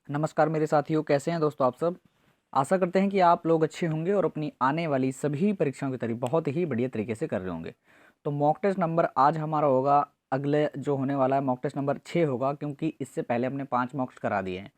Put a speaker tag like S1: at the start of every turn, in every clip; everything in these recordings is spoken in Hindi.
S1: नमस्कार मेरे साथियों, कैसे हैं दोस्तों आप सब। आशा करते हैं कि आप लोग अच्छे होंगे और अपनी आने वाली सभी परीक्षाओं की तैयारी बहुत ही बढ़िया तरीके से कर रहे होंगे। तो मॉक टेस्ट नंबर आज हमारा होगा, अगले जो होने वाला है मॉक टेस्ट नंबर 6 होगा, क्योंकि इससे पहले हमने 5 मॉक टेस्ट करा दिए हैं।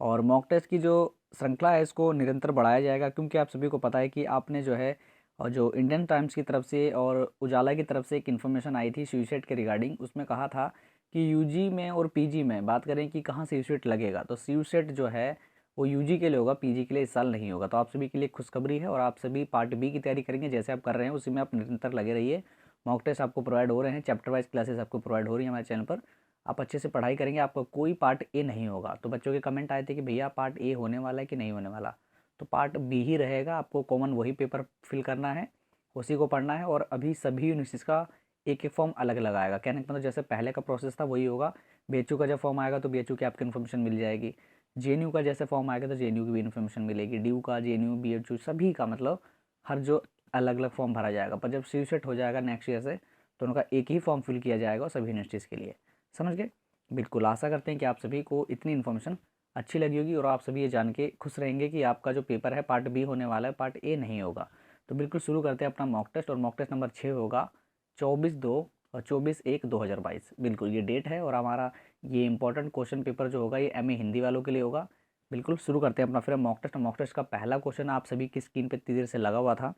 S1: और मॉक टेस्ट की जो श्रृंखला है इसको निरंतर बढ़ाया जाएगा, क्योंकि आप सभी को पता है कि आपने जो है और जो इंडियन टाइम्स की तरफ से और उजाला की तरफ से एक इन्फॉर्मेशन आई थी सीयूसेट के रिगार्डिंग। उसमें कहा था कि यूजी में और पीजी में बात करें कि कहाँ सीयूसेट लगेगा, तो सीयूसेट जो है वो यूजी के लिए होगा, पीजी के लिए इस साल नहीं होगा। तो आप सभी के लिए खुशखबरी है और आप सभी पार्ट बी की तैयारी करेंगे जैसे आप कर रहे हैं, उसी में आप निरंतर लगे रहिए। मॉक टेस्ट आपको प्रोवाइड हो रहे हैं, चैप्टर वाइज क्लासेस आपको प्रोवाइड हो रही है हमारे चैनल पर। आप अच्छे से पढ़ाई करेंगे, आपका कोई पार्ट ए नहीं होगा। तो बच्चों के कमेंट आए थे कि भैया पार्ट ए होने वाला है कि नहीं होने वाला, तो पार्ट बी ही रहेगा। आपको कॉमन वही पेपर फिल करना है, उसी को पढ़ना है। और अभी सभी यूनिवर्सिटीज़ का एक एक फॉर्म अलग अलग आएगा। कहने का मतलब जैसे पहले का प्रोसेस था वही होगा। बीएचयू का जब फॉर्म आएगा तो बीएचयू की आपको इन्फॉर्मेशन मिल जाएगी। जेएनयू का जैसे फॉर्म आएगा तो जेएनयू की भी इन्फॉर्मेशन मिलेगी। डीयू का, जेएनयू, बीएचयू सभी का मतलब हर जो अलग अलग फॉर्म भरा जाएगा। पर जब सीसेट हो जाएगा नेक्स्ट ईयर से तो उनका एक ही फॉर्म फिल किया जाएगा सभी यूनिवर्सिटीज़ के लिए। समझ गए। बिल्कुल आशा करते हैं कि आप सभी को इतनी इन्फॉर्मेशन अच्छी लगी होगी और आप सभी ये जान के खुश रहेंगे कि आपका जो पेपर है पार्ट बी होने वाला है, पार्ट ए नहीं होगा। तो बिल्कुल शुरू करते हैं अपना मॉक टेस्ट। और मॉक टेस्ट नंबर 6 होगा 24/2 और 24/1/2022। बिल्कुल ये डेट है। और हमारा ये इंपॉर्टेंट क्वेश्चन पेपर जो होगा ये एमए हिंदी वालों के लिए होगा। बिल्कुल शुरू करते हैं अपना फिर मॉक टेस्ट। मॉक टेस्ट का पहला क्वेश्चन आप सभी की स्क्रीन पर तेजी से लगा हुआ था।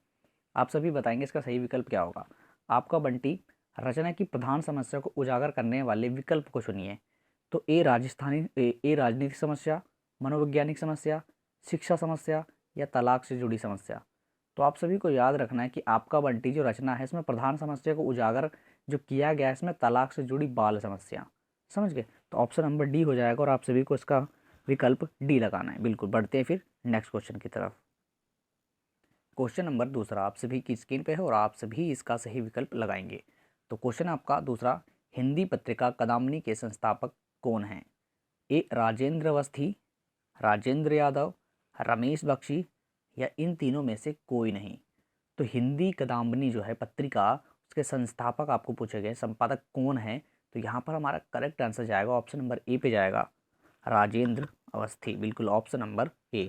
S1: आप सभी बताएंगे इसका सही विकल्प क्या होगा। आपका बंटी, रचना की प्रधान समस्या को उजागर करने वाले विकल्प को चुनिए। तो ए राजनीतिक समस्या, मनोवैज्ञानिक समस्या, शिक्षा समस्या या तलाक से जुड़ी समस्या। तो आप सभी को याद रखना है कि आपका बंटी जो रचना है इसमें प्रधान समस्या को उजागर जो किया गया है इसमें तलाक से जुड़ी बाल समस्या। समझ गए। तो ऑप्शन नंबर डी हो जाएगा और आप सभी को इसका विकल्प डी लगाना है। बिल्कुल बढ़ते हैं फिर नेक्स्ट क्वेश्चन की तरफ। क्वेश्चन नंबर दूसरा आप सभी की स्क्रीन पे है और आप सभी इसका सही विकल्प लगाएंगे। तो क्वेश्चन आपका दूसरा, हिंदी पत्रिका कदामनी के संस्थापक कौन हैं। ए राजेंद्र अवस्थी, राजेंद्र यादव, रमेश बख्शी या इन तीनों में से कोई नहीं। तो हिंदी कदाम्बनी जो है पत्रिका, उसके संस्थापक आपको पूछे गए, संपादक कौन है। तो यहाँ पर हमारा करेक्ट आंसर जाएगा ऑप्शन नंबर ए पे जाएगा, राजेंद्र अवस्थी। बिल्कुल ऑप्शन नंबर ए।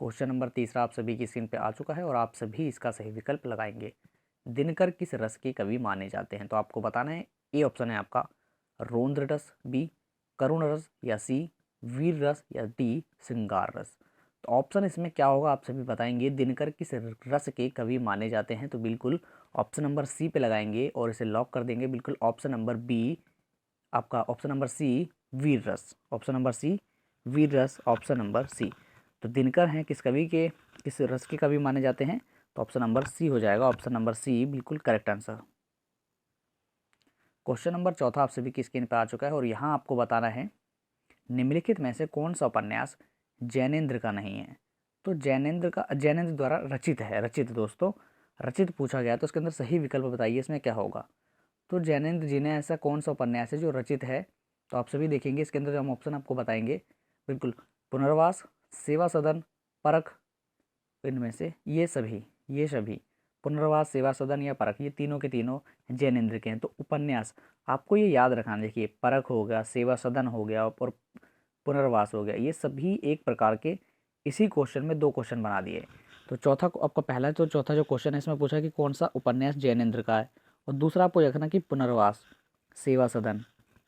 S1: क्वेश्चन नंबर तीसरा आप सभी की स्क्रीन पे आ चुका है और आप सभी इसका सही विकल्प लगाएंगे। दिनकर किस रस के कवि माने जाते हैं। तो आपको बताना है, ए ऑप्शन है आपका रौद्र रस, बी करुण रस या सी वीर रस या डी श्रृंगार रस। तो ऑप्शन इसमें क्या होगा आप सभी बताएंगे। दिनकर किस रस के कवि माने जाते हैं, तो बिल्कुल ऑप्शन नंबर सी पे लगाएंगे और इसे लॉक कर देंगे। बिल्कुल ऑप्शन नंबर बी आपका, ऑप्शन नंबर सी वीर रस, ऑप्शन नंबर सी वीर रस, ऑप्शन नंबर सी। तो दिनकर हैं किस कवि के, किस रस के कवि माने जाते हैं, तो ऑप्शन नंबर सी हो जाएगा, ऑप्शन नंबर सी बिल्कुल करेक्ट आंसर। क्वेश्चन नंबर चौथा आप सभी की स्क्रीन पर आ चुका है और यहाँ आपको बताना है, निम्नलिखित में से कौन सा उपन्यास जैनेन्द्र का नहीं है। तो जैनेन्द्र द्वारा रचित है, रचित दोस्तों रचित पूछा गया, तो इसके अंदर सही विकल्प बताइए इसमें क्या होगा। तो जैनेन्द्र जी ने ऐसा कौन सा उपन्यास है जो रचित है। तो आप सभी देखेंगे इसके अंदर जो हम ऑप्शन आपको बताएंगे, बिल्कुल पुनर्वास, सेवा सदन, परख, इनमें से ये सभी पुनर्वास, सेवा सदन या परख, ये तीनों के तीनों जैनेन्द्र के हैं। तो उपन्यास आपको ये याद रखना, देखिए परख हो गया, सेवा सदन हो गया और पुनर्वास हो गया, ये सभी एक प्रकार के इसी क्वेश्चन में दो क्वेश्चन बना दिए। तो चौथा आपका पहला तो चौथा जो क्वेश्चन है इसमें पूछा कि कौन सा उपन्यास जैनेन्द्र का है, और दूसरा आपको देखना कि पुनर्वास, सेवा सदन,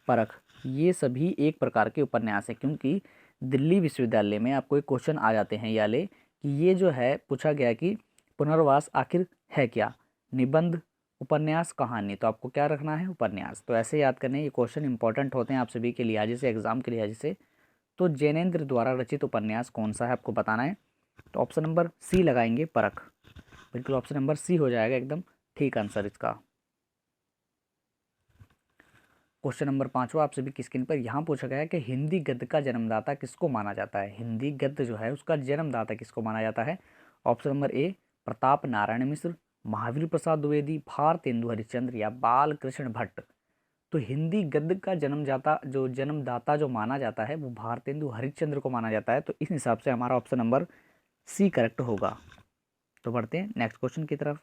S1: परख, ये सभी एक प्रकार के उपन्यास है। क्योंकि दिल्ली विश्वविद्यालय में आपको एक क्वेश्चन आ जाते हैं याले कि ये जो है पूछा गया कि पुनर्वास आखिर है क्या, निबंध, उपन्यास, कहानी। तो आपको क्या रखना है, उपन्यास। तो ऐसे याद करने ये क्वेश्चन इंपॉर्टेंट होते हैं आप सभी के लिहाज से, एग्जाम के लिहाज से। तो जैनेन्द्र द्वारा रचित उपन्यास कौन सा है आपको बताना है। तो ऑप्शन नंबर सी लगाएंगे, परख। बिल्कुल ऑप्शन नंबर सी हो जाएगा एकदम ठीक आंसर इसका। क्वेश्चन नंबर पांचवा आप सभी की स्क्रीन पर यहाँ पूछा गया है कि हिंदी गद्य का जन्मदाता किसको माना जाता है। हिंदी गद्य जो है उसका जन्मदाता किसको माना जाता है। Option number A Pratap Narayan Mishra, Mahavir Prasad Dwivedi, Bharatendu Harishchandra या बाल कृष्ण भट्ट। तो हिंदी गद्य का जन्मदाता जो माना जाता है वो भारतेंदु हरिश्चंद्र को माना जाता है। तो इस हिसाब से हमारा ऑप्शन नंबर सी करेक्ट होगा। तो बढ़ते हैं नेक्स्ट क्वेश्चन की तरफ।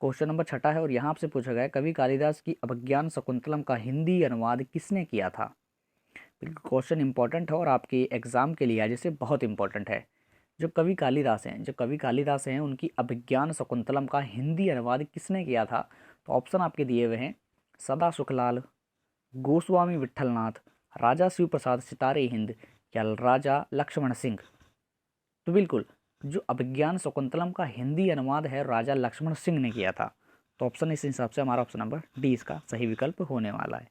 S1: क्वेश्चन नंबर छठा है और यहाँ आपसे पूछा गया है, कवि कालिदास की अभिज्ञान शकुंतलम का हिंदी अनुवाद किसने किया था। बिल्कुल क्वेश्चन इंपॉर्टेंट है और आपके एग्जाम के लिए आज से बहुत इंपॉर्टेंट है। जो कवि कालिदास हैं उनकी अभिज्ञान शकुंतलम का हिंदी अनुवाद किसने किया था? तो ऑप्शन आपके दिए हुए हैं सदा सुखलाल, गोस्वामी विठलनाथ, राजा शिव प्रसाद सितारे हिंद या राजा लक्ष्मण सिंह। तो बिल्कुल जो अभिज्ञान शकुंतलम का हिंदी अनुवाद है राजा लक्ष्मण सिंह ने किया था। तो ऑप्शन इस हिसाब से हमारा ऑप्शन नंबर डी इसका सही विकल्प होने वाला है।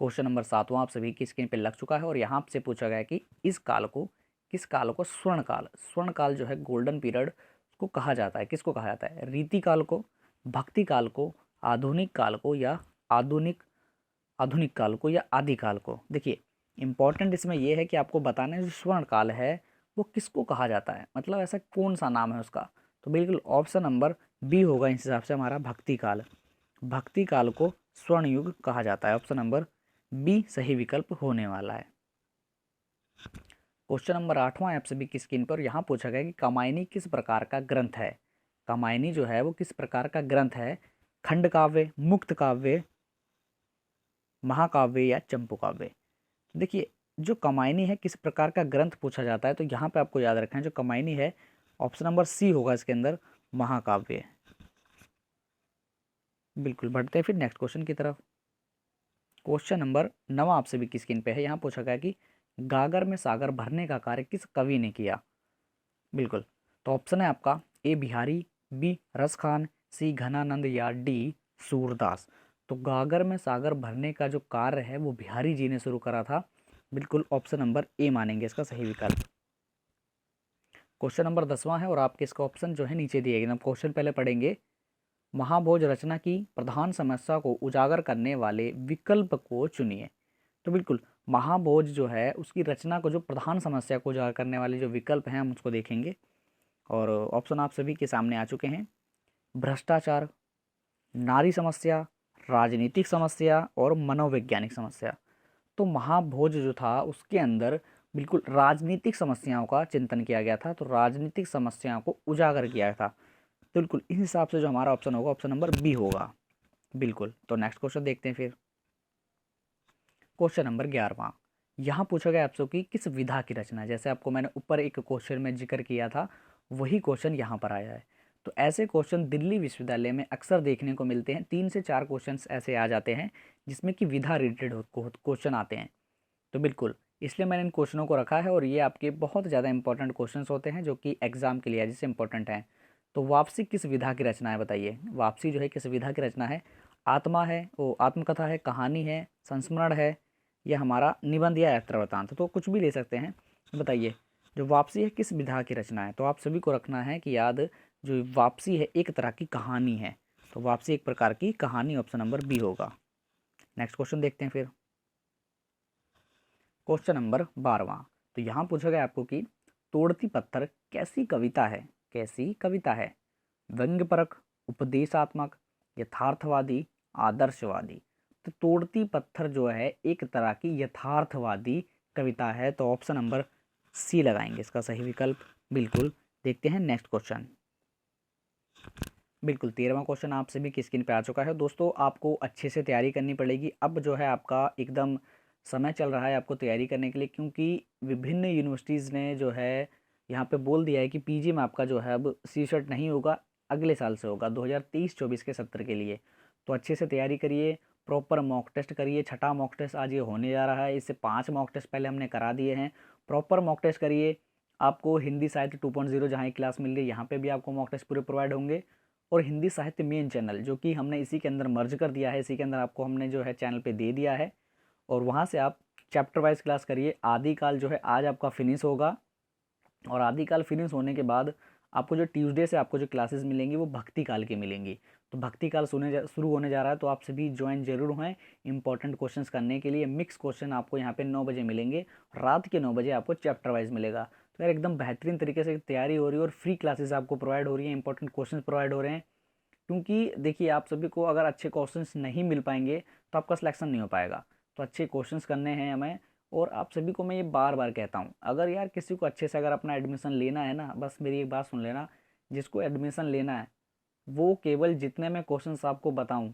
S1: क्वेश्चन नंबर 7वां आप सभी की स्क्रीन पर लग चुका है और यहाँ आपसे पूछा गया है कि किस काल को स्वर्ण काल जो है गोल्डन पीरियड को कहा जाता है, किसको कहा जाता है? रीति काल को, भक्ति काल को, आधुनिक काल को या आधुनिक काल को या आदि काल को। देखिए इंपॉर्टेंट इसमें यह है कि आपको बताना है जो स्वर्ण काल है वो किसको कहा जाता है, मतलब ऐसा कौन सा नाम है उसका। तो बिल्कुल ऑप्शन नंबर बी होगा इस हिसाब से हमारा भक्ति काल को स्वर्ण युग कहा जाता है। ऑप्शन नंबर बी सही विकल्प होने वाला है। क्वेश्चन नंबर 8वां है आप सभी की स्क्रीन पर। यहाँ पूछा गया कि कामायनी किस प्रकार का ग्रंथ है? कामायनी जो है वो किस प्रकार का ग्रंथ है? खंड काव्य, मुक्त काव्य, महाकाव्य या चंपू काव्य। देखिए जो कामायनी है किस प्रकार का ग्रंथ पूछा जाता है तो यहाँ पे आपको याद रखना है जो कामायनी है ऑप्शन नंबर सी होगा इसके अंदर, महाकाव्य। बिल्कुल बढ़ते हैं फिर नेक्स्ट क्वेश्चन की तरफ। क्वेश्चन नंबर 9 आप सभी की स्क्रीन पे है। यहाँ पूछा गया कि गागर में सागर भरने का कार्य किस कवि ने किया? बिल्कुल तो ऑप्शन है आपका ए बिहारी, बी रस खान, सी घनानंद या डी सूरदास। तो गागर में सागर भरने का जो कार्य है वो बिहारी जी ने शुरू करा था। बिल्कुल ऑप्शन नंबर ए मानेंगे इसका सही विकल्प। क्वेश्चन नंबर 10वां है और आपके इसका ऑप्शन जो है नीचे दिए गए। हम क्वेश्चन पहले पढ़ेंगे। महाभोज रचना की प्रधान समस्या को उजागर करने वाले विकल्प को चुनिए। तो बिल्कुल महाभोज जो है उसकी रचना को जो प्रधान समस्या को उजागर करने वाले जो विकल्प हैं हम उसको देखेंगे और ऑप्शन आप सभी के सामने आ चुके हैं। भ्रष्टाचार, नारी समस्या, राजनीतिक समस्या और मनोवैज्ञानिक समस्या। तो महाभोज जो था उसके अंदर बिल्कुल राजनीतिक समस्याओं का चिंतन किया गया था, तो राजनीतिक समस्याओं को उजागर किया था। तो बिल्कुल इस हिसाब से जो हमारा ऑप्शन होगा ऑप्शन नंबर बी होगा। बिल्कुल तो नेक्स्ट क्वेश्चन देखते हैं फिर। क्वेश्चन नंबर 11वां। यहाँ पूछा गया आपसे कि किस विधा की रचना, जैसे आपको मैंने ऊपर एक क्वेश्चन में जिक्र किया था वही क्वेश्चन यहाँ पर आया है। तो ऐसे क्वेश्चन दिल्ली विश्वविद्यालय में अक्सर देखने को मिलते हैं। 3 से 4 क्वेश्चन ऐसे आ जाते हैं जिसमें कि विधा रिलेटेड क्वेश्चन आते हैं। तो बिल्कुल इसलिए मैंने इन क्वेश्चनों को रखा है और ये आपके बहुत ज़्यादा इंपॉर्टेंट क्वेश्चंस होते हैं जो कि एग्जाम के लिए एज से इंपॉर्टेंट हैं। तो वापसी किस विधा की रचना है बताइए? वापसी जो है किस विधा की रचना है? आत्मा है, वो आत्मकथा है, कहानी है, संस्मरण है या हमारा निबंध या यात्रा वृतांत। तो कुछ भी ले सकते हैं। बताइए जो वापसी है किस विधा की रचना है? तो आप सभी को रखना है कि याद जो वापसी है एक तरह की कहानी है। तो वापसी एक प्रकार की कहानी, ऑप्शन नंबर बी होगा। नेक्स्ट क्वेश्चन देखते हैं फिर। क्वेश्चन नंबर 12वां। तो यहाँ पूछा गया आपको कि तोड़ती पत्थर कैसी कविता है? कैसी कविता है? व्यंग्यपरक, उपदेशात्मक, यथार्थवादी, आदर्शवादी। तो तोड़ती पत्थर जो है एक तरह की यथार्थवादी कविता है। तो ऑप्शन नंबर सी लगाएंगे इसका सही विकल्प। बिल्कुल देखते हैं नेक्स्ट क्वेश्चन। बिल्कुल 13वां क्वेश्चन आप सभी की स्क्रीन पे आ चुका है। दोस्तों आपको अच्छे से तैयारी करनी पड़ेगी। अब जो है आपका एकदम समय चल रहा है आपको तैयारी करने के लिए, क्योंकि विभिन्न यूनिवर्सिटीज़ ने जो है यहाँ पे बोल दिया है कि पीजी में आपका जो है अब सीशेट नहीं होगा, अगले साल से होगा 2023-24 के सत्र के लिए। तो अच्छे से तैयारी करिए, प्रॉपर मॉक टेस्ट करिए। छठा मॉक टेस्ट आज ये होने जा रहा है। इससे 5 मॉक टेस्ट पहले हमने करा दिए हैं। प्रॉपर मॉक टेस्ट करिए। आपको हिंदी साहित्य 2.0 जहाँ एक क्लास मिल रही है यहाँ पे भी आपको मॉक टेस्ट पूरे प्रोवाइड होंगे। और हिंदी साहित्य मेन चैनल जो कि हमने इसी के अंदर मर्ज कर दिया है, इसी के अंदर आपको हमने जो है चैनल पे दे दिया है और वहाँ से आप चैप्टर वाइज क्लास करिए। आदिकाल जो है आज आपका फिनिश होगा और आदिकाल फिनिश होने के बाद आपको जो ट्यूसडे से आपको जो क्लासेस मिलेंगी वो भक्ति काल की मिलेंगी। तो भक्ति काल शुरू होने जा रहा है, तो आप सभी ज्वाइन जरूर हैं इंपॉर्टेंट क्वेश्चंस करने के लिए। मिक्स क्वेश्चन आपको यहाँ पे 9 बजे मिलेंगे, रात के 9 बजे आपको चैप्टर वाइज मिलेगा। तो यार एकदम बेहतरीन तरीके से तैयारी हो रही है और फ्री क्लासेस आपको प्रोवाइड हो रही है, इंपॉर्टेंट क्वेश्चन प्रोवाइड हो रहे हैं। क्योंकि देखिए आप सभी को अगर अच्छे क्वेश्चंस नहीं मिल पाएंगे तो आपका सिलेक्शन नहीं हो पाएगा। तो अच्छे क्वेश्चंस करने हैं हमें। और आप सभी को मैं ये बार बार कहता हूँ, अगर यार किसी को अच्छे से अगर अपना एडमिशन लेना है ना, बस मेरी एक बात सुन लेना, जिसको एडमिशन लेना है वो केवल जितने मैं क्वेश्चंस आपको बताऊं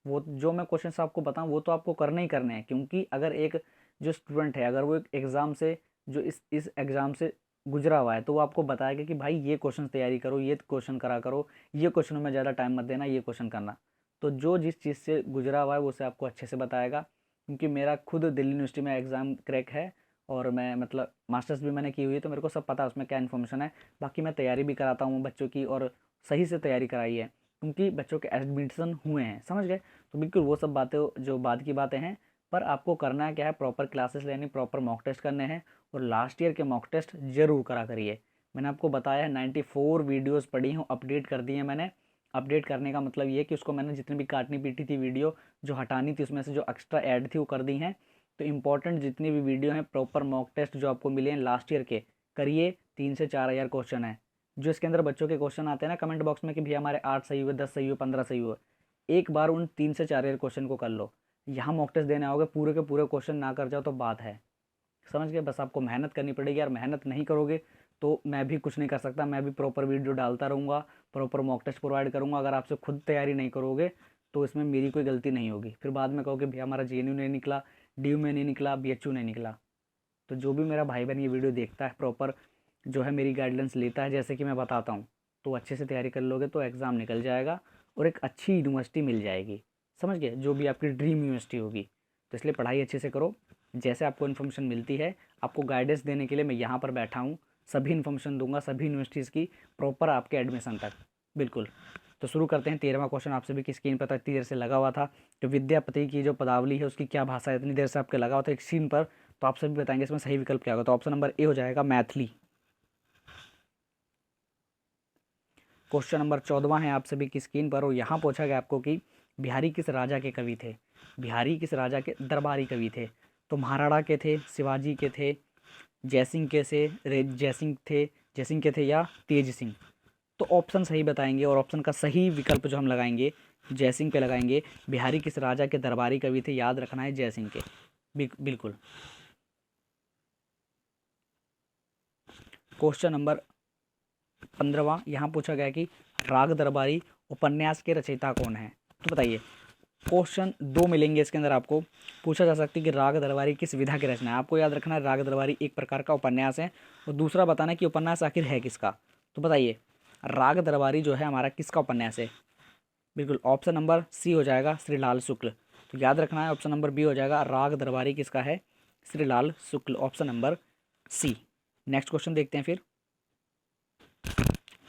S1: वो जो मैं क्वेश्चन आपको बताऊँ वो तो आपको करने ही करने हैं, क्योंकि अगर एक जो स्टूडेंट है अगर वो एक एग्ज़ाम से जो इस एग्ज़ाम से गुजरा हुआ है तो वो आपको बताएगा कि भाई ये क्वेश्चन तैयारी करो, ये क्वेश्चन करा करो, ये क्वेश्चनों में ज़्यादा टाइम मत देना, ये क्वेश्चन करना। तो जो जिस चीज़ से गुजरा हुआ है वो उसे आपको अच्छे से बताएगा, क्योंकि मेरा खुद दिल्ली यूनिवर्सिटी में एग्ज़ाम क्रैक है और मैं मतलब मास्टर्स भी मैंने की हुई है, तो मेरे को सब पता है उसमें क्या इन्फॉर्मेशन है। बाकी मैं तैयारी भी कराता हूँ बच्चों की, और सही से तैयारी कराई है, क्योंकि बच्चों के एडमिशन हुए हैं, समझ गए। तो बिल्कुल वो सब बातें जो बाद की बातें हैं, पर आपको करना क्या है, प्रॉपर क्लासेस लेनी, प्रॉपर मॉक टेस्ट करने हैं, और लास्ट ईयर के मॉक टेस्ट जरूर करा करिए। मैंने आपको बताया है 94 वीडियोस पड़ी हूँ, अपडेट कर दी है मैंने। अपडेट करने का मतलब ये कि उसको मैंने जितनी भी काटनी पीटी थी वीडियो जो हटानी थी उसमें से जो एक्स्ट्रा ऐड थी वो कर दी हैं। तो इंपॉर्टेंट जितनी भी वीडियो हैं, प्रॉपर मॉक टेस्ट जो आपको मिले हैं लास्ट ईयर के करिए। 3 से 4 हज़ार क्वेश्चन है जो इसके अंदर बच्चों के क्वेश्चन आते हैं ना कमेंट बॉक्स में कि भैया हमारे 8 सही हुए, 10 सही हुए, 15 सही हुए। एक बार उन 3 से 4 हज़ार क्वेश्चन को कर लो। यहाँ मॉक टेस्ट देने आओगे पूरे के पूरे क्वेश्चन ना कर जाओ तो बात है, समझ गए। बस आपको मेहनत करनी पड़ेगी यार, मेहनत नहीं करोगे तो मैं भी कुछ नहीं कर सकता। मैं भी प्रॉपर वीडियो डालता रहूँगा, प्रॉपर मॉक टेस्ट प्रोवाइड करूँगा। अगर आपसे खुद तैयारी नहीं करोगे तो इसमें मेरी कोई गलती नहीं होगी। फिर बाद में कहोगे भैया हमारा जेएनयू नहीं निकला, डीयू में नहीं निकला, बीएचयू नहीं निकला। तो जो भी मेरा भाई बहन ये वीडियो देखता है, प्रॉपर जो है मेरी गाइडलाइंस लेता है जैसे कि मैं बताता हूँ, तो अच्छे से तैयारी कर लोगे तो एग्ज़ाम निकल जाएगा और एक अच्छी यूनिवर्सिटी मिल जाएगी, समझ गए, जो भी आपकी ड्रीम यूनिवर्सिटी होगी। तो इसलिए पढ़ाई अच्छे से करो। जैसे आपको इन्फॉर्मेशन मिलती है, आपको गाइडेंस देने के लिए मैं यहाँ पर बैठा हूँ, सभी इन्फॉर्मेशन दूंगा, सभी यूनिवर्सिटीज़ की प्रॉपर आपके एडमिशन तक, बिल्कुल। तो शुरू करते हैं। 13वां क्वेश्चन आपसे भी की स्क्रीन पर इतनी देर से लगा हुआ था कि विद्यापति की जो पदावली है उसकी क्या भाषा है, इतनी देर से आपके लगा हुआ था एक स्क्रीन पर। तो आप सभी बताएंगे इसमें सही विकल्प क्या होगा। तो ऑप्शन नंबर ए हो जाएगा मैथिली। क्वेश्चन नंबर 14 है आप सभी की स्क्रीन पर, और यहाँ पूछा गया आपको कि बिहारी किस राजा के कवि थे। बिहारी किस राजा के दरबारी कवि थे। तो महाराणा के थे, शिवाजी के थे, जयसिंह के से जयसिंह के थे या तेज सिंह। तो ऑप्शन सही बताएंगे, और ऑप्शन का सही विकल्प जो हम लगाएंगे जयसिंह पे लगाएंगे। बिहारी किस राजा के दरबारी कवि थे, याद रखना है जयसिंह के, बिल्कुल। क्वेश्चन नंबर 15 यहाँ पूछा गया कि राग दरबारी उपन्यास के रचयिता कौन है। तो बताइए, क्वेश्चन 2 मिलेंगे इसके अंदर। आपको पूछा जा सकता है कि राग दरबारी किस विधा की रचना है। आपको याद रखना है राग दरबारी एक प्रकार का उपन्यास है, और दूसरा बताना है कि उपन्यास आखिर है किसका। तो बताइए, राग दरबारी जो है हमारा किसका उपन्यास है। बिल्कुल, ऑप्शन नंबर सी हो जाएगा श्रीलाल शुक्ल। तो याद रखना है ऑप्शन नंबर बी हो जाएगा, राग दरबारी किसका है, Shrilal Shukla, option number C. Next question देखते हैं फिर।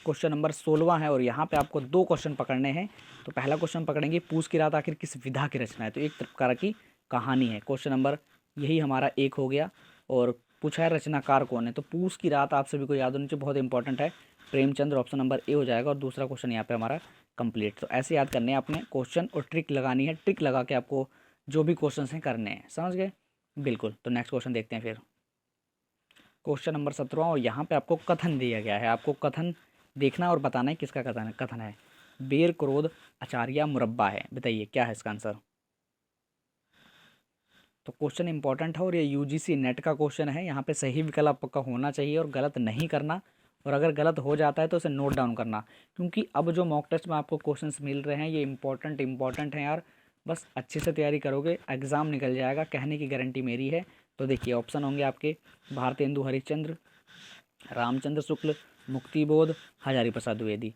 S1: क्वेश्चन नंबर 16 है, और यहाँ पे आपको 2 क्वेश्चन पकड़ने हैं। तो पहला क्वेश्चन पकड़ेंगे, पूस की रात आखिर किस विधा की रचना है। तो एक प्रकार की कहानी है। क्वेश्चन नंबर यही हमारा 1 हो गया, और पूछा है रचनाकार कौन है। तो पूस की रात आप सभी को याद होनी चाहिए, बहुत इंपॉर्टेंट है, प्रेमचंद्र, ऑप्शन नंबर ए हो जाएगा। और दूसरा क्वेश्चन यहाँ पे हमारा कंप्लीट। तो ऐसे याद करने हैं आपने क्वेश्चन, और ट्रिक लगानी है, ट्रिक लगा के आपको जो भी क्वेश्चन हैं करने हैं, समझ गए, बिल्कुल। तो नेक्स्ट क्वेश्चन देखते हैं फिर। क्वेश्चन नंबर 17, और यहाँ पे आपको कथन दिया गया है। आपको कथन देखना और बताना है किसका कथन है। बेर क्रोध अचार्या मुरब्बा है, बताइए क्या है इसका आंसर। तो क्वेश्चन इंपॉर्टेंट है, और ये यूजीसी नेट का क्वेश्चन है। यहाँ पे सही विकल्प आपका होना चाहिए और गलत नहीं करना, और अगर गलत हो जाता है तो उसे नोट डाउन करना, क्योंकि अब जो मॉक टेस्ट में आपको क्वेश्चंस मिल रहे हैं ये इंपॉर्टेंट हैं यार। बस अच्छे से तैयारी करोगे एग्ज़ाम निकल जाएगा, कहने की गारंटी मेरी है। तो देखिए, ऑप्शन होंगे आपके भारतेंदु हरिश्चंद्र, रामचंद्र शुक्ल, मुक्तिबोध, हजारी प्रसाद द्विवेदी।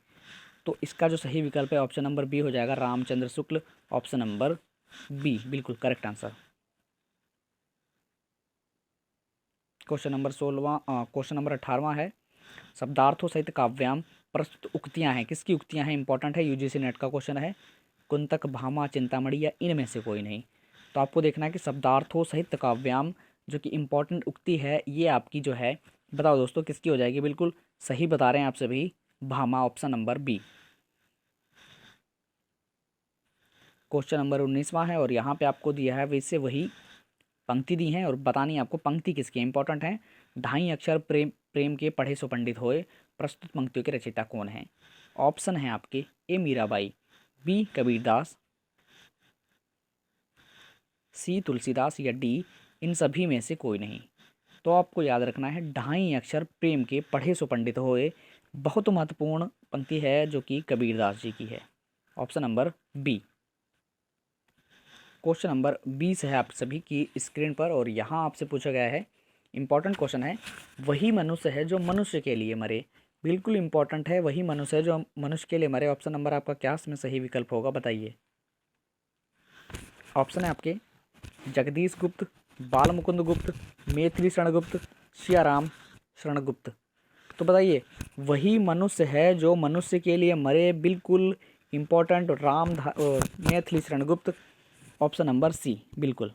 S1: तो इसका जो सही विकल्प है ऑप्शन नंबर बी हो जाएगा, Ramchandra Shukla, option number B, बिल्कुल करेक्ट आंसर। क्वेश्चन नंबर 18 है, शब्दार्थों सहित काव्याम प्रस्तुत उक्तियां हैं, किसकी उक्तियां हैं, इंपॉर्टेंट है, यूजीसी नेट का क्वेश्चन है। कुंतक, भामा, चिंतामणि या इनमें से कोई नहीं। तो आपको देखना है कि शब्दार्थों सहित काव्याम जो कि इंपॉर्टेंट उक्ति है, ये आपकी जो है, बताओ दोस्तों किसकी हो जाएगी। बिल्कुल सही बता रहे हैं आप सभी, Bhama, option number B. Question number 19वां है, और यहाँ पे आपको दिया है वैसे वही पंक्ति दी है, और बतानी है आपको पंक्ति किसकी, इंपॉर्टेंट है। ढाई अक्षर प्रेम प्रेम के पढ़े सो पंडित होए, प्रस्तुत पंक्तियों के रचयिता कौन है। ऑप्शन है आपके ए मीराबाई, बी कबीरदास, सी तुलसीदास या डी इन सभी में से कोई नहीं। तो आपको याद रखना है, ढाई अक्षर प्रेम के पढ़े सो पंडित होए, बहुत महत्वपूर्ण पंक्ति है जो कि कबीरदास जी की है, option number B. Question number 20 है आप सभी की स्क्रीन पर, और यहाँ आपसे पूछा गया है, इंपॉर्टेंट क्वेश्चन है, वही मनुष्य है जो मनुष्य के लिए मरे। बिल्कुल इंपॉर्टेंट है, वही मनुष्य है जो मनुष्य के लिए मरे। ऑप्शन नंबर आपका क्या इसमें सही विकल्प होगा, बताइए। ऑप्शन है आपके जगदीश गुप्त, बाल मुकुंद गुप्त, मैथिली शरण गुप्त, सियाराम शरण गुप्त। तो बताइए, वही मनुष्य है जो मनुष्य के लिए मरे, बिल्कुल important, Maithili Sharan Gupt. Option number सी, बिल्कुल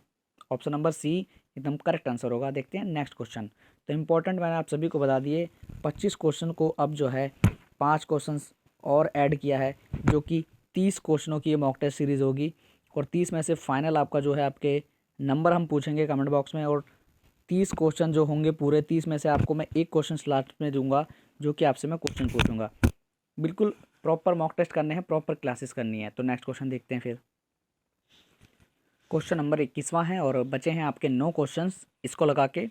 S1: ऑप्शन नंबर सी एकदम करेक्ट आंसर होगा। देखते हैं नेक्स्ट क्वेश्चन। तो इम्पोर्टेंट मैंने आप सभी को बता दिए। 25 क्वेश्चन को अब जो है 5 क्वेश्चन और ऐड किया है, जो कि 30 क्वेश्चनों की मॉक टेस्ट सीरीज़ होगी। और 30 में से फाइनल आपका जो है, आपके नंबर हम पूछेंगे कमेंट बॉक्स में। और 30 क्वेश्चन जो होंगे पूरे 30 में से आपको मैं एक क्वेश्चन लास्ट में दूंगा, जो कि आपसे मैं क्वेश्चन पूछूंगा। बिल्कुल प्रॉपर मॉक टेस्ट करने हैं, प्रॉपर क्लासेस करनी है। तो नेक्स्ट क्वेश्चन देखते हैं फिर। क्वेश्चन नंबर 21वां है और बचे हैं आपके 9 क्वेश्चंस इसको लगा के।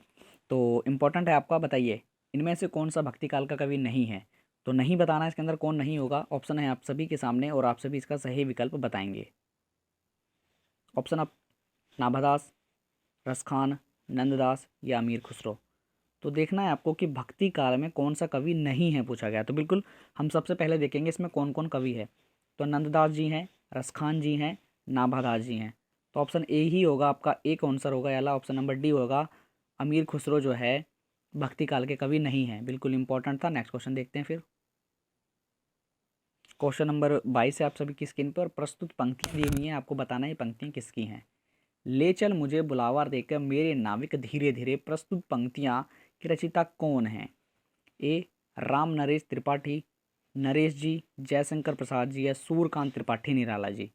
S1: तो इम्पोर्टेंट है आपका, बताइए इनमें से कौन सा भक्ति काल का कवि नहीं है। तो नहीं बताना है इसके अंदर कौन नहीं होगा। ऑप्शन है आप सभी के सामने और आप सभी इसका सही विकल्प बताएंगे। ऑप्शन आप नाभादास, रसखान, नंददास या अमीर खुसरो। तो देखना है आपको कि भक्ति काल में कौन सा कवि नहीं है पूछा गया। तो बिल्कुल हम सबसे पहले देखेंगे इसमें कौन कौन कवि है। तो नंददास जी हैं, रसखान जी हैं, नाभादास जी हैं। तो ऑप्शन ए ही होगा आपका, एक आंसर होगा याला। ऑप्शन नंबर डी होगा, अमीर खुसरो जो है भक्ति काल के कवि नहीं है। बिल्कुल इंपॉर्टेंट था। नेक्स्ट क्वेश्चन देखते हैं फिर। क्वेश्चन नंबर 22 है आप सभी की स्क्रीन पर। प्रस्तुत पंक्तियाँ दी हुई हैं, आपको बताना है पंक्तियाँ किसकी हैं। ले चल मुझे बुलावा देकर मेरे नाविक धीरे धीरे, प्रस्तुत पंक्तियाँ की रचयिता कौन है। ए राम नरेश त्रिपाठी, नरेश जी, जयशंकर प्रसाद जी या सूर्यकांत त्रिपाठी निराला जी।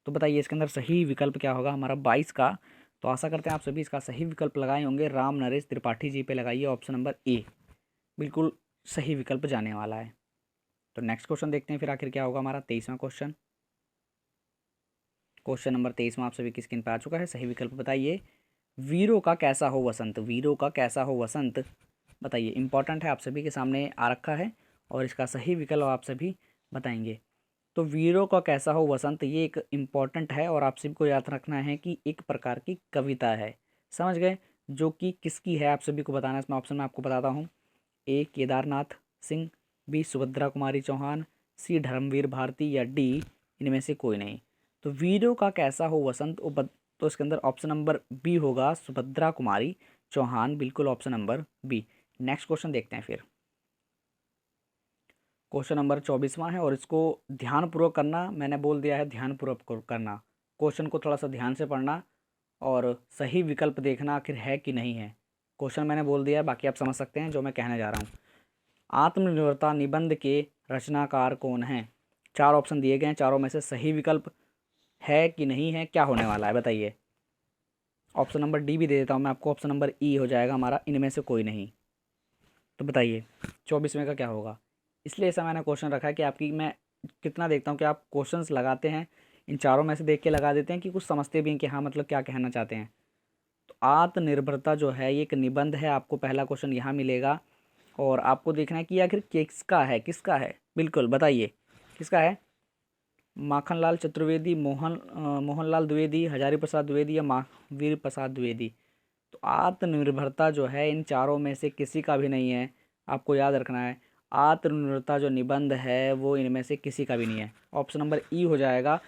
S1: तो बताइए इसके अंदर सही विकल्प क्या होगा हमारा 22 का। तो आशा करते हैं आप सभी इसका सही विकल्प लगाए होंगे। राम नरेश त्रिपाठी जी पे लगाइए, ऑप्शन नंबर ए बिल्कुल सही विकल्प जाने वाला है। तो नेक्स्ट क्वेश्चन देखते हैं फिर आखिर क्या होगा हमारा 23वां क्वेश्चन। क्वेश्चन नंबर 23वां आप सभी की स्क्रीन पर आ चुका है। सही विकल्प बताइए। वीरों का कैसा हो वसंत, वीरों का कैसा हो वसंत। बताइए, इंपॉर्टेंट है, आप सभी के सामने आ रखा है और इसका सही विकल्प आप सभी बताएंगे। तो वीरों का कैसा हो वसंत, ये एक इम्पॉर्टेंट है और आप सभी को याद रखना है कि एक प्रकार की कविता है। समझ गए, जो कि किसकी है आप सभी को बताना है। इसमें ऑप्शन में आपको बताता हूँ। ए केदारनाथ सिंह, बी सुभद्रा कुमारी चौहान, सी धर्मवीर भारती या डी इनमें से कोई नहीं। तो वीरों का कैसा हो वसंत, तो इसके अंदर ऑप्शन नंबर बी होगा, सुभद्रा कुमारी चौहान। बिल्कुल option number B. Next question देखते हैं फिर। क्वेश्चन नंबर 24वां है और इसको ध्यानपूर्वक करना, मैंने बोल दिया है ध्यानपूर्वक करना। क्वेश्चन को थोड़ा सा ध्यान से पढ़ना और सही विकल्प देखना आखिर है कि नहीं है। क्वेश्चन मैंने बोल दिया है, बाकी आप समझ सकते हैं जो मैं कहने जा रहा हूँ। आत्मनिर्भरता निबंध के रचनाकार कौन हैं। 4 ऑप्शन दिए गए हैं, चारों में से सही विकल्प है कि नहीं है, क्या होने वाला है बताइए। ऑप्शन नंबर डी भी दे देता हूँ मैं आपको, ऑप्शन नंबर ई हो जाएगा हमारा, इनमें से कोई नहीं। तो बताइए 24वें का क्या होगा। इसलिए ऐसा मैंने क्वेश्चन रखा है कि आपकी मैं कितना देखता हूँ कि आप क्वेश्चंस लगाते हैं, इन चारों में से देख के लगा देते हैं कि कुछ समझते भी हैं कि हाँ मतलब क्या कहना चाहते हैं। तो आत्मनिर्भरता जो है ये एक निबंध है, आपको पहला क्वेश्चन यहाँ मिलेगा। और आपको देखना है कि आखिर किसका है, किसका है, बिल्कुल बताइए किसका है। माखनलाल चतुर्वेदी, मोहनलाल द्विवेदी, हजारी प्रसाद द्विवेदी या महावीर प्रसाद द्विवेदी। तो आत्मनिर्भरता जो है इन चारों में से किसी का भी नहीं है, आपको याद रखना है। आत्मनिर्भरता जो निबंध है वो इनमें से किसी का भी नहीं है। ऑप्शन नंबर ई हो जाएगा।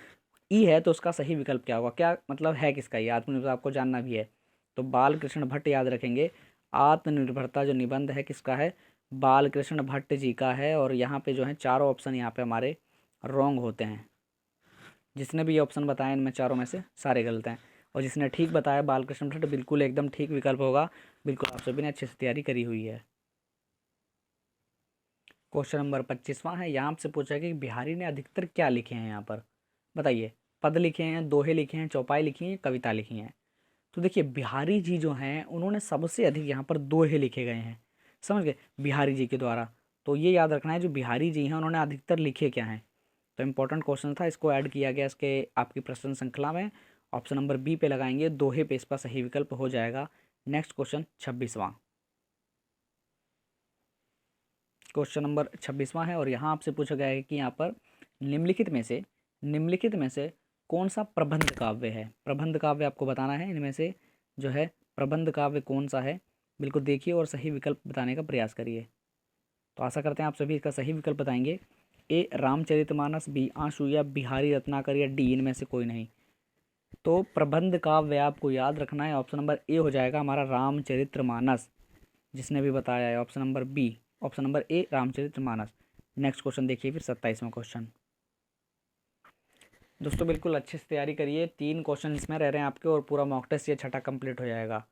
S1: ई है तो उसका सही विकल्प क्या होगा, क्या मतलब है किसका ये आत्मनिर्भरता, आपको जानना भी है। तो बाल कृष्ण भट्ट याद रखेंगे। आत्मनिर्भरता जो निबंध है किसका है, बाल कृष्ण भट्ट जी का है। और यहाँ पे जो है चारों ऑप्शन यहाँ पे हमारे रॉन्ग होते हैं। जिसने भी ये ऑप्शन बताए इनमें चारों में से सारे गलत हैं। और जिसने ठीक बताया बालकृष्ण भट्ट, बिल्कुल एकदम ठीक विकल्प होगा। बिल्कुल आप सभी ने अच्छे से तैयारी करी हुई है। क्वेश्चन नंबर 25वां है। यहाँ से पूछा है कि बिहारी ने अधिकतर क्या लिखे हैं यहाँ पर। बताइए, पद लिखे हैं, दोहे लिखे हैं, चौपाई लिखी हैं, कविता लिखी हैं। तो देखिए बिहारी जी जो हैं उन्होंने सबसे अधिक यहाँ पर दोहे लिखे गए हैं। समझ गए, बिहारी जी के द्वारा। तो ये याद रखना है, जो बिहारी जी हैं उन्होंने अधिकतर लिखे क्या हैं। तो इंपॉर्टेंट क्वेश्चन था, इसको ऐड किया गया इसके आपकी प्रश्न श्रृंखला में। ऑप्शन नंबर बी पे लगाएंगे, दोहे पे इसका सही विकल्प हो जाएगा। नेक्स्ट क्वेश्चन 26वां। क्वेश्चन नंबर 26वां है और यहाँ आपसे पूछा गया है कि यहाँ पर निम्नलिखित में से कौन सा प्रबंध काव्य है? प्रबंध काव्य आपको बताना है, इनमें से जो है प्रबंध काव्य कौन सा है, बिल्कुल देखिए और सही विकल्प बताने का प्रयास करिए। तो आशा करते हैं आप सभी इसका सही विकल्प बताएंगे। ए रामचरितमानस, बी आंसू, या बिहारी रत्नाकर, या डी इनमें से कोई नहीं। तो प्रबंध काव्य आपको याद रखना है, ऑप्शन नंबर ए हो जाएगा हमारा रामचरितमानस, जिसने भी बताया है option number B, option number A Ramcharitmanas. Next question देखिए फिर 27वां क्वेश्चन। दोस्तों बिल्कुल अच्छे से तैयारी करिए, 3 क्वेश्चन इसमें रह रहे हैं आपके और पूरा मॉक टेस्ट ये छठा कंप्लीट हो जाएगा।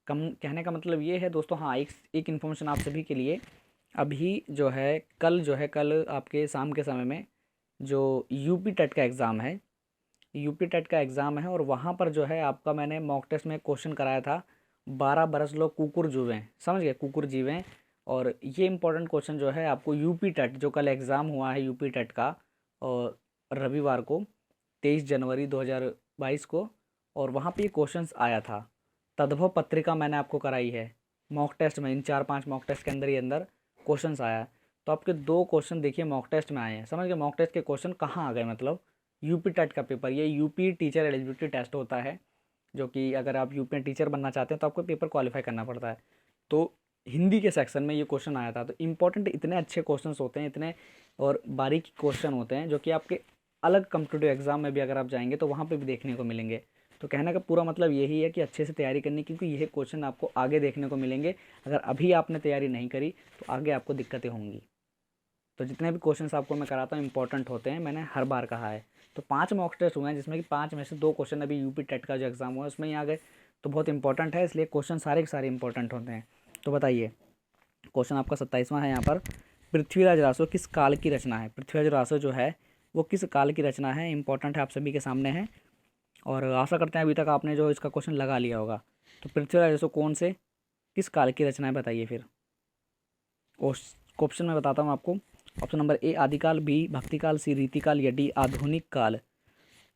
S1: कम कहने का मतलब ये है दोस्तों, हाँ एक इन्फॉर्मेशन आप सभी के लिए, अभी जो है कल आपके शाम के समय में जो यूपी टेट का एग्ज़ाम है, यूपी टेट का एग्ज़ाम है, और वहाँ पर जो है आपका मैंने मॉक टेस्ट में क्वेश्चन कराया था 12 बरस लोग कुकुर जुवें, समझ गए, कुकुर जीवें। और ये इंपॉर्टेंट क्वेश्चन जो है आपको यूपी टेट जो कल एग्ज़ाम हुआ है यूपी टेट का, और रविवार को 23 जनवरी 2022 को, और वहाँ पे ये क्वेश्चंस आया था। तद्भव पत्रिका मैंने आपको कराई है मॉक टेस्ट में, इन 4-5 मॉक टेस्ट के अंदर ही अंदर क्वेश्चंस आया है। तो आपके 2 क्वेश्चन देखिए मॉक टेस्ट में आए हैं, समझ गए। मॉक टेस्ट के क्वेश्चन कहाँ आ गए, मतलब यूपी टेट का पेपर, ये यूपी टीचर एलिजिबिलिटी टेस्ट होता है, जो कि अगर आप यूपी में टीचर बनना चाहते हैं तो आपको पेपर क्वालिफाई करना पड़ता है। तो हिंदी के सेक्शन में ये क्वेश्चन आया था। तो इंपॉर्टेंट इतने अच्छे क्वेश्चन होते हैं, इतने और बारीक क्वेश्चन होते हैं, जो कि आपके अलग कॉम्पिटिटिव एग्जाम में भी अगर आप जाएंगे तो वहाँ पे भी देखने को मिलेंगे। तो कहने का पूरा मतलब यही है कि अच्छे से तैयारी करनी, क्योंकि यह क्वेश्चन आपको आगे देखने को मिलेंगे। अगर अभी आपने तैयारी नहीं करी तो आगे आपको दिक्कतें होंगी। तो जितने भी क्वेश्चंस आपको मैं कराता हूँ इंपॉर्टेंट होते हैं, मैंने हर बार कहा है। तो 5 मॉक टेस्ट हुए हैं, जिसमें कि 5 में से 2 क्वेश्चन अभी यूपी टेट का जो एग्ज़ाम हुआ है उसमें ही आ गए। तो बहुत इंपॉर्टेंट है, इसलिए क्वेश्चन सारे के सारे इंपॉर्टेंट होते हैं। तो बताइए, क्वेश्चन आपका 27वां है यहाँ पर, पृथ्वीराज रासो किस काल की रचना है? पृथ्वीराज रासो जो है वो किस काल की रचना है, इंपॉर्टेंट है, आप सभी के सामने है। और आशा करते हैं अभी तक आपने जो इसका क्वेश्चन लगा लिया होगा। तो पृथ्वीराज रासो कौन से किस काल की रचना है, बताइए फिर। ऑप्शन में बताता हूँ आपको। ऑप्शन नंबर ए आदिकाल, बी भक्तिकाल, सी रीतिकाल, या डी आधुनिक काल।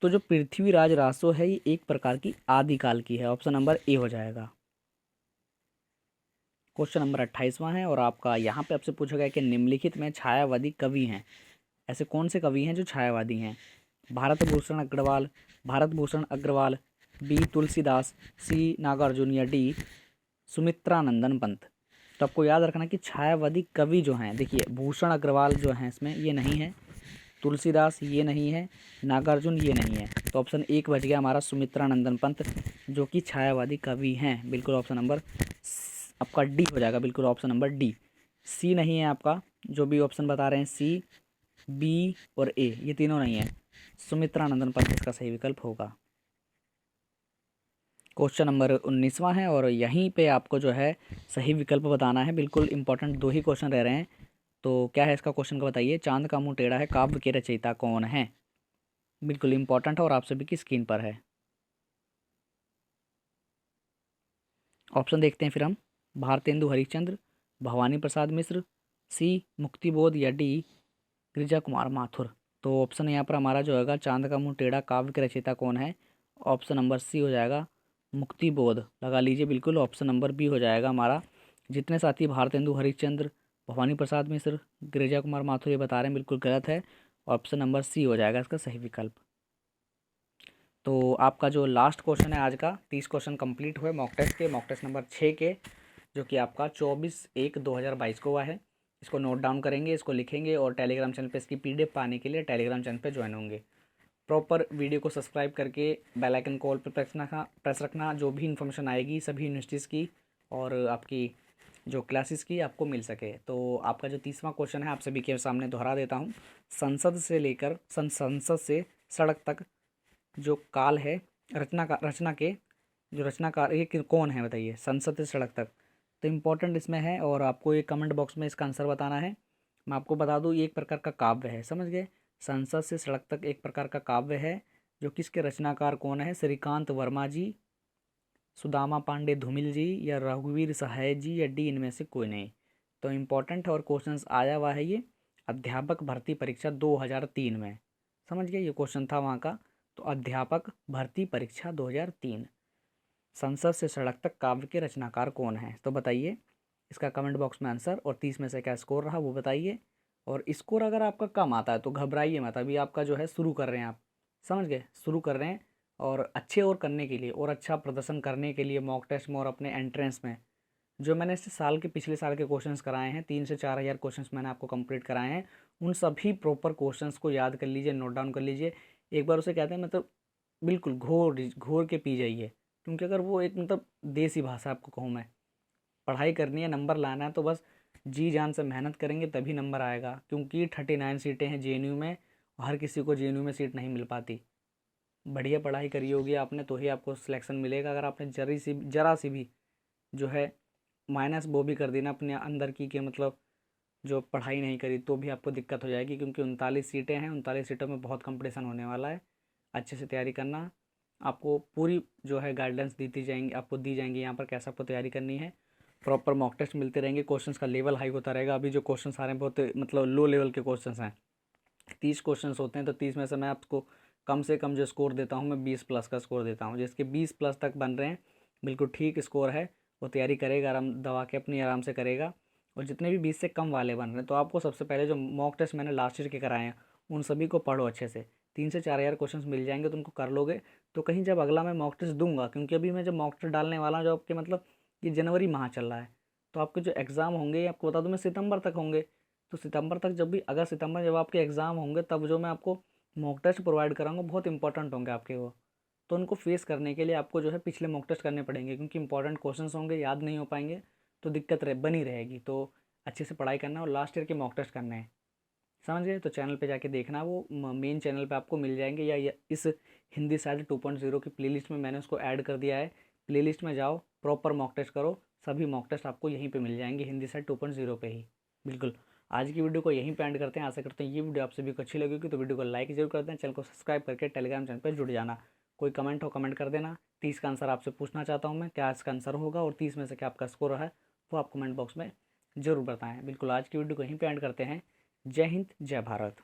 S1: तो जो पृथ्वीराज रासो है ये एक प्रकार की आदिकाल की है, ऑप्शन नंबर ए हो जाएगा। क्वेश्चन नंबर 28वां है, और आपका यहाँ पे आपसे पूछा गया कि निम्नलिखित में छायावादी कवि हैं, ऐसे कौन से कवि हैं जो छायावादी हैं? भारत भूषण अग्रवाल, भारत भूषण अग्रवाल, बी तुलसीदास, सी नागार्जुन, या डी सुमित्रानंदन पंत। तो आपको याद रखना कि छायावादी कवि जो हैं, देखिए भूषण अग्रवाल जो हैं इसमें ये नहीं है, तुलसीदास ये नहीं है, नागार्जुन ये नहीं है। तो ऑप्शन 1 बच गया हमारा सुमित्रानंदन पंत, जो कि छायावादी कवि हैं। बिल्कुल ऑप्शन नंबर आपका डी हो जाएगा, बिल्कुल ऑप्शन नंबर डी। सी नहीं है आपका, जो भी ऑप्शन बता रहे हैं सी, बी और ए ये तीनों नहीं है। सुमित्रानंदन पंत इसका सही विकल्प होगा। क्वेश्चन नंबर 19वां है, और यहीं पे आपको जो है सही विकल्प बताना है। बिल्कुल इंपॉर्टेंट 2 ही क्वेश्चन रह रहे हैं। तो क्या है इसका क्वेश्चन का बताइए। चांद का मुंह टेढ़ा है काव्य के रचयिता कौन है? बिल्कुल इंपॉर्टेंट है और आप सभी की स्क्रीन पर है। ऑप्शन देखते हैं फिर हम। भारतेंदु हरिश्चंद्र, भवानी प्रसाद मिश्र, सी मुक्तिबोध, या डी गिरिजा कुमार माथुर। तो ऑप्शन यहाँ पर हमारा जो होगा चांद का मुंह टेढ़ा काव्य के रचयिता कौन है, ऑप्शन नंबर सी हो जाएगा मुक्तिबोध, लगा लीजिए। बिल्कुल ऑप्शन नंबर बी हो जाएगा हमारा। जितने साथी भारतेंदु हरिश्चंद्र, भवानी प्रसाद मिश्र, गिरिजा कुमार माथुर ये बता रहे हैं, बिल्कुल गलत है। ऑप्शन नंबर सी हो जाएगा इसका सही विकल्प। तो आपका जो लास्ट क्वेश्चन है आज का, 30 क्वेश्चन कंप्लीट हुए मॉक टेस्ट के, मॉक टेस्ट नंबर 6 के, जो कि आपका 24/1/2022 को हुआ है। इसको नोट डाउन करेंगे, इसको लिखेंगे, और टेलीग्राम चैनल पे इसकी पीडीएफ पाने के लिए टेलीग्राम चैनल पे ज्वाइन होंगे। प्रॉपर वीडियो को सब्सक्राइब करके बेल आइकन कॉल पर प्रेस रखना, जो भी इन्फॉर्मेशन आएगी सभी यूनिवर्सिटीज़ की और आपकी जो क्लासेस की आपको मिल सके। तो आपका जो 30वां क्वेश्चन है आप सभी के सामने दोहरा देता हूँ। संसद से लेकर संसद से सड़क तक जो काल है, रचना के जो रचनाकार ये कौन है बताइए, संसद से सड़क तक। तो इम्पोर्टेंट इसमें है, और आपको ये कमेंट बॉक्स में इसका आंसर बताना है। मैं आपको बता दूँ ये एक प्रकार का काव्य है, समझ गए। संसद से सड़क तक एक प्रकार का काव्य है, जो किसके रचनाकार कौन है, श्रीकांत वर्मा जी, सुदामा पांडे धूमिल जी, या रघुवीर सहाय जी, या डी इनमें से कोई नहीं। तो इम्पोर्टेंट है और क्वेश्चंस आया हुआ है ये अध्यापक भर्ती परीक्षा 2003 में, समझ गए, ये क्वेश्चन था वहाँ का। तो अध्यापक भर्ती परीक्षा 2003, संसद से सड़क तक काव्य के रचनाकार कौन है, तो बताइए इसका कमेंट बॉक्स में आंसर, और 30 में से क्या स्कोर रहा वो बताइए। और स्कोर अगर आपका कम आता है तो घबराइए मत, अभी आपका जो है शुरू कर रहे हैं आप, समझ गए। शुरू कर रहे हैं और अच्छे और करने के लिए और अच्छा प्रदर्शन करने के लिए मॉक टेस्ट में और अपने एंट्रेंस में जो मैंने इस साल के पिछले साल के क्वेश्चंस कराए हैं 3 से 4 हज़ार क्वेश्चंस मैंने आपको कंप्लीट कराए हैं। उन सभी प्रॉपर क्वेश्चंस को याद कर लीजिए, नोट डाउन कर लीजिए। एक बार उसे कहते हैं मतलब बिल्कुल घोर घोर के पी जाइए, क्योंकि अगर वो एक मतलब देसी भाषा आपको कहूँ मैं, पढ़ाई करनी है, नंबर लाना है तो बस जी जान से मेहनत करेंगे तभी नंबर आएगा। क्योंकि 39 सीटें हैं जेएनयू में, हर किसी को जेएनयू में सीट नहीं मिल पाती। बढ़िया पढ़ाई करी होगी आपने तो ही आपको सिलेक्शन मिलेगा। अगर आपने जरा सी भी जो है माइनस वो भी कर दी ना अपने अंदर की कि मतलब जो पढ़ाई नहीं करी, तो भी आपको दिक्कत हो जाएगी। क्योंकि 39 सीटें हैं, 39 सीटों में बहुत कंपटीशन होने वाला है। अच्छे से तैयारी करना, आपको पूरी जो है गाइडेंस दी जाएंगी, आपको दी जाएंगी यहाँ पर कैसे आपको तैयारी करनी है। प्रॉपर मॉक टेस्ट मिलते रहेंगे, क्वेश्चंस का लेवल हाई होता रहेगा। अभी जो क्वेश्चंस आ रहे हैं बहुत मतलब लो लेवल के क्वेश्चंस हैं। 30 क्वेश्चंस होते हैं तो 30 में से मैं आपको कम से कम जो स्कोर देता हूँ मैं 20 प्लस का स्कोर देता हूँ। जिसके 20 प्लस तक बन रहे हैं बिल्कुल ठीक स्कोर है, वो तैयारी करेगा, आराम दबा के अपनी आराम से करेगा। और जितने भी 20 से कम वाले बन रहे हैं तो आपको सबसे पहले जो मॉक टेस्ट मैंने लास्ट ईयर के कराए हैं उन सभी को पढ़ो अच्छे से। 3 से 4 हज़ार क्वेश्चन मिल जाएंगे तो उनको कर लोगे तो कहीं जब अगला मैं मॉक टेस्ट दूंगा, क्योंकि अभी मैं जब मॉक टेस्ट डालने वाला हूँ जो आपके मतलब ये जनवरी माह चल रहा है, तो आपके जो एग्ज़ाम होंगे आपको बता दूँ मैं सितंबर तक होंगे। तो सितंबर तक जब भी अगर सितंबर जब आपके एग्ज़ाम होंगे तब जो मैं आपको मॉक टेस्ट प्रोवाइड कराऊंगा बहुत इंपॉर्टेंट होंगे आपके वो। तो उनको फेस करने के लिए आपको जो है पिछले मॉक टेस्ट करने पड़ेंगे, क्योंकि इंपॉर्टेंट क्वेश्चंस होंगे, याद नहीं हो पाएंगे तो दिक्कत बनी रहेगी। तो अच्छे से पढ़ाई करना और लास्ट ईयर के मॉक टेस्ट करने हैं, समझ गए। तो चैनल पे जाके देखना, वो मेन चैनल पे आपको मिल जाएंगे, या इस हिंदी साइड 2.0 की प्लेलिस्ट में मैंने उसको ऐड कर दिया है। प्लेलिस्ट में जाओ, प्रॉपर मॉक टेस्ट करो, सभी मॉक टेस्ट आपको यहीं पे मिल जाएंगे हिंदी साइड 2.0 पे ही। बिल्कुल। आज की वीडियो को यहीं पे एंड करते हैं। आशा करते हैं ये वीडियो आप सभी को अच्छी लगेगी, तो वीडियो को लाइक जरूर कर दें, चैनल को सब्सक्राइब करके टेलीग्राम चैनल पर जुड़ जाना। कोई कमेंट हो कमेंट कर देना। 30 का आंसर आपसे पूछना चाहता हूँ मैं, क्या इसका आंसर होगा और 30 में से क्या आपका स्कोर है वो आप कमेंट बॉक्स में ज़रूर बताएं। बिल्कुल, आज की वीडियो को यहीं पे एंड करते हैं। जय हिंद, जय भारत।